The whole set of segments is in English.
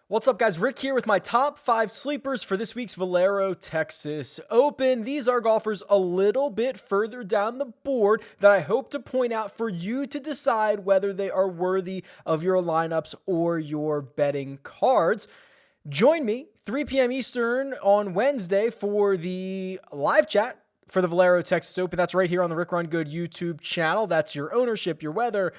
What's up, guys? Rick here with my top 5 sleepers for this week's Valero Texas Open. These are golfers a little bit further down the board that I hope to point out for you to decide whether they are worthy of your lineups or your betting cards. Join me 3 p.m. Eastern on Wednesday for the live chat for the Valero Texas Open. That's right here on the Rick Run Good YouTube channel. That's your ownership, your weather,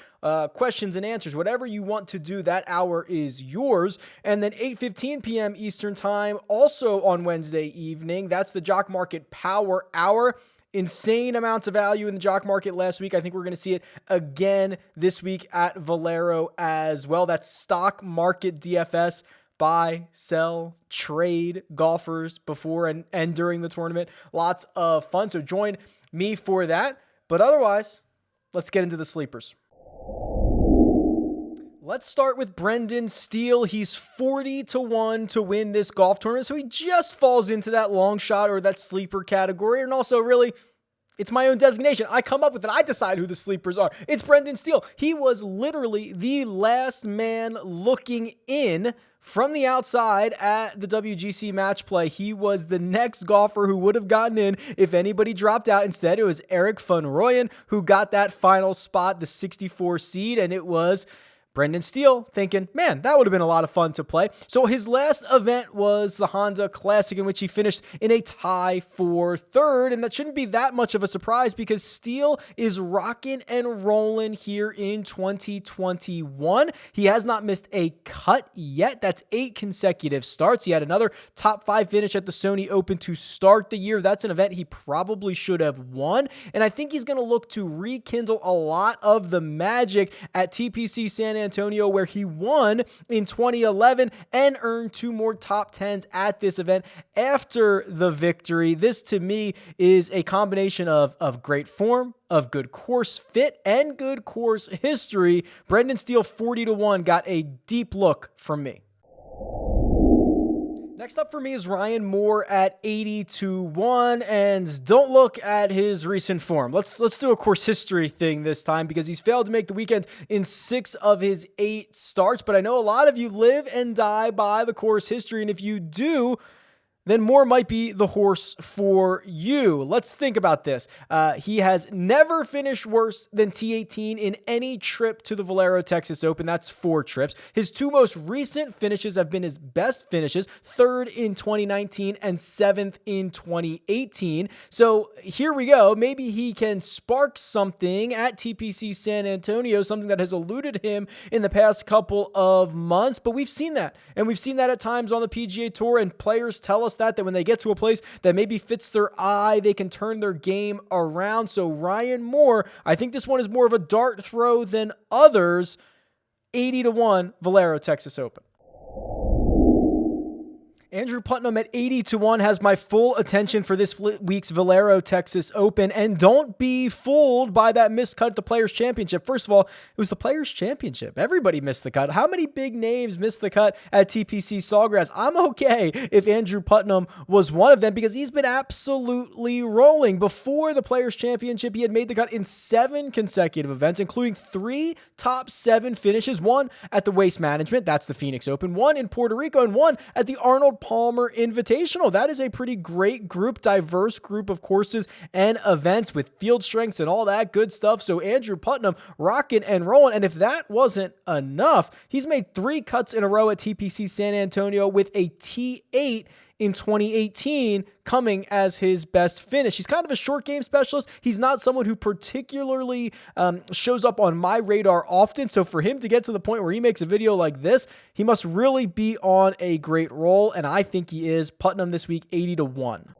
questions and answers, whatever you want to do. That hour is yours. And then 8:15 p.m. Eastern time, also on Wednesday evening. That's the Jock Market Power Hour. Insane amounts of value in the Jock Market last week. I think we're going to see it again this week at Valero as well. That's stock market DFS. Buy, sell, trade golfers before and during the tournament. Lots of fun. So join me for that. But otherwise, let's get into the sleepers. Let's start with Brendan Steele. He's 40-1 to win this golf tournament. So he just falls into that long shot or that sleeper category. And also really, it's my own designation. I come up with it. I decide who the sleepers are. It's Brendan Steele. He was literally the last man looking in from the outside at the WGC match play. He was the next golfer who would have gotten in if anybody dropped out. Instead, it was Erik van Rooyen who got that final spot, the 64 seed, and it was Brendan Steele thinking, man, that would have been a lot of fun to play. So his last event was the Honda Classic, in which he finished in a tie for third. And that shouldn't be that much of a surprise because Steele is rocking and rolling here in 2021. He has not missed a cut yet. That's 8 consecutive starts. He had another top 5 finish at the Sony Open to start the year. That's an event he probably should have won. And I think he's going to look to rekindle a lot of the magic at TPC San Antonio, where he won in 2011 and earned 2 more top 10s at this event after the victory. This, to me, is a combination of great form, of good course fit, and good course history. Brendan Steele, 40-1, got a deep look from me. Next up for me is Ryan Moore at 80-1, and don't look at his recent form. Let's do a course history thing this time because he's failed to make the weekend in 6 of his 8 starts, but I know a lot of you live and die by the course history, and if you do, then Moore might be the horse for you. Let's think about this. He has never finished worse than T18 in any trip to the Valero Texas Open. That's 4 trips. His 2 most recent finishes have been his best finishes, 3rd in 2019 and 7th in 2018. So here we go. Maybe he can spark something at TPC San Antonio, something that has eluded him in the past couple of months. But we've seen that. And we've seen that at times on the PGA Tour, and players tell us that when they get to a place that maybe fits their eye, they can turn their game around. So Ryan Moore, I think this one is more of a dart throw than others. 80-1 Valero Texas Open. Andrew Putnam at 80-1 has my full attention for this week's Valero Texas Open. And don't be fooled by that missed cut at the Players' Championship. First of all, it was the Players' Championship. Everybody missed the cut. How many big names missed the cut at TPC Sawgrass? I'm okay if Andrew Putnam was one of them because he's been absolutely rolling. Before the Players' Championship, he had made the cut in 7 consecutive events, including 3 top 7 finishes, 1 at the Waste Management, that's the Phoenix Open, 1 in Puerto Rico, and 1 at the Arnold Palmer Invitational. That is a pretty great group, diverse group of courses and events with field strengths and all that good stuff. So Andrew Putnam rocking and rolling. And if that wasn't enough, he's made 3 cuts in a row at TPC San Antonio with a T8 in 2018 coming as his best finish. He's kind of a short game specialist. He's not someone who particularly shows up on my radar often. So for him to get to the point where he makes a video like this, he must really be on a great roll. And I think he is. Putnam this week, 80-1.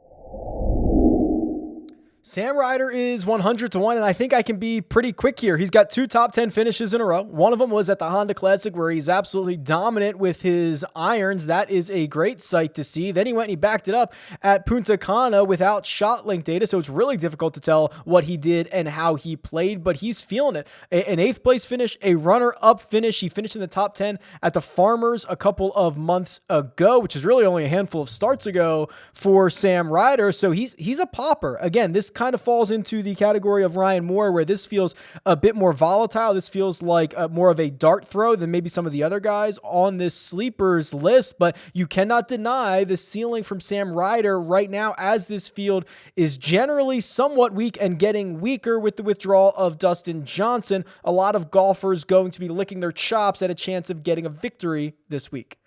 Sam Ryder is 100-1, and I think I can be pretty quick here. He's got 2 top 10 finishes in a row. One of them was at the Honda Classic, where he's absolutely dominant with his irons. That is a great sight to see. Then he went and he backed it up at Punta Cana without shot link data, so it's really difficult to tell what he did and how he played, but he's feeling it. An 8th place finish, a runner-up finish. He finished in the top 10 at the Farmers a couple of months ago, which is really only a handful of starts ago for Sam Ryder, so he's a popper. Again, this kind of falls into the category of Ryan Moore, where this feels a bit more volatile. This feels like more of a dart throw than maybe some of the other guys on this sleepers list, but you cannot deny the ceiling from Sam Ryder right now, as this field is generally somewhat weak and getting weaker with the withdrawal of Dustin Johnson. A lot of golfers going to be licking their chops at a chance of getting a victory this week.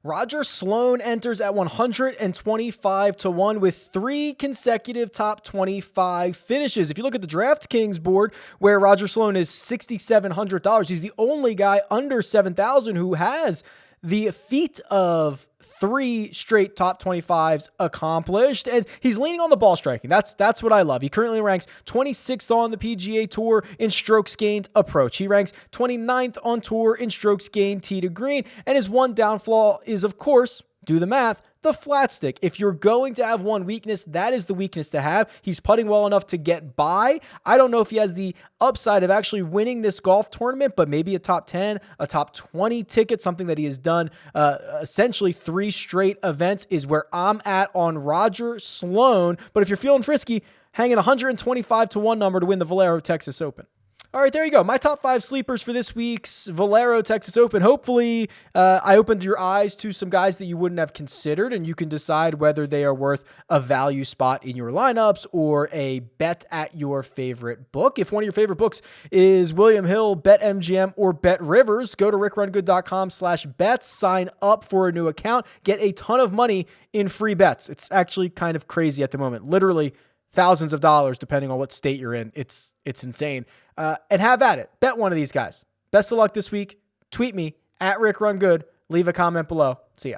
Roger Sloan enters at 125 to 1 with 3 consecutive top 25 finishes. If you look at the DraftKings board, where Roger Sloan is $6,700, he's the only guy under $7,000 who has the feat of 3 straight top 25s accomplished, and he's leaning on the ball striking. That's what I love. He currently ranks 26th on the PGA Tour in strokes gained approach. He ranks 29th on tour in strokes gained tee to green, and his one downfall is, of course, do the math, the flat stick. If you're going to have one weakness, that is the weakness to have. He's putting well enough to get by. I don't know if he has the upside of actually winning this golf tournament, but maybe a top 10, a top 20 ticket, something that he has done essentially 3 straight events, is where I'm at on Roger Sloan. But if you're feeling frisky, hang an 125 to 1 number to win the Valero Texas Open. All right, there you go. My top 5 sleepers for this week's Valero Texas Open. Hopefully, I opened your eyes to some guys that you wouldn't have considered, and you can decide whether they are worth a value spot in your lineups or a bet at your favorite book. If one of your favorite books is William Hill, BetMGM, or BetRivers, go to RickRunGood.com/bets, sign up for a new account, get a ton of money in free bets. It's actually kind of crazy at the moment. Literally thousands of dollars, depending on what state you're in. It's insane. And have at it. Bet one of these guys. Best of luck this week. Tweet me at RickRunGood. Leave a comment below. See ya.